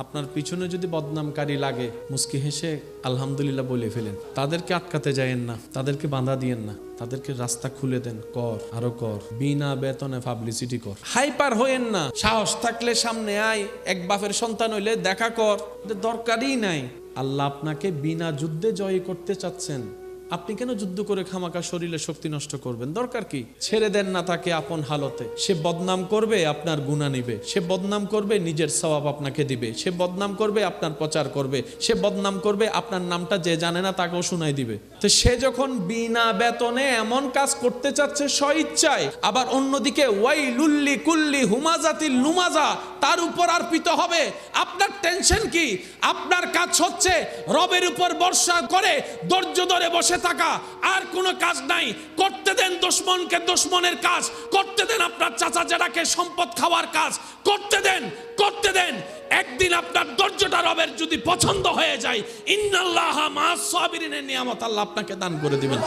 আপনার পিছনে যদি বদনামকারী লাগে মুস্কি হেসে আলহামদুলিল্লাহ বলে ফেলেন। তাদেরকে আটকাতে যায়েন না, তাদেরকে বাধা দিয়েন না, তাদেরকে রাস্তা খুলে দেন। কর, আরো কর, বিনা বেতনে পাবলিসিটি কর। হাইপার হইেন না, সাহস থাকলে সামনে আয়, এক বাপের সন্তান হইলে দেখা কর, দরকারই নাই। আল্লাহ আপনাকে বিনা যুদ্ধে জয় করতে চাচ্ছেন, আপনি কেন যুদ্ধ করে খামাকা শরীরে শক্তি নষ্ট করবেন? দরকার কি? ছেড়ে দেন না তাকে আপন হালতে। সে বদনাম করবে, আপনার গুনাহ নিবে। সে বদনাম করবে, নিজের সওয়াব আপনাকে দিবে। সে বদনাম করবে, আপনার প্রচার করবে। সে বদনাম করবে, আপনার নামটা যে জানে না তাকেও শুনাই দিবে। তো সে যখন বিনা বেতনে এমন কাজ করতে চাচ্ছে স্বইচ্ছায়, আবার অন্যদিকে ওয়াইলুল্লি কুল্লি হুমাজাতিল লুমাজা তার উপর অর্পিত হবে, আপনার টেনশন কি? আপনার কাজ হচ্ছে রবের উপর ভরসা করে ধৈর্য ধরে বসে থাকা, আর কোনো কাজ নাই। করতে দেন দুশমনকে দুশমনের কাজ, করতে দেন আপনার চাচা জেঠাকে সম্পদ খাওয়ার কাজ, করতে দেন, করতে দেন। একদিন আপনার ধৈর্যটা রবের যদি পছন্দ হয়ে যায়, ইন্নাল্লাহা মা'আস সাবিরিনের নিয়ামত আল্লাহ আপনাকে দান করে দিবেন।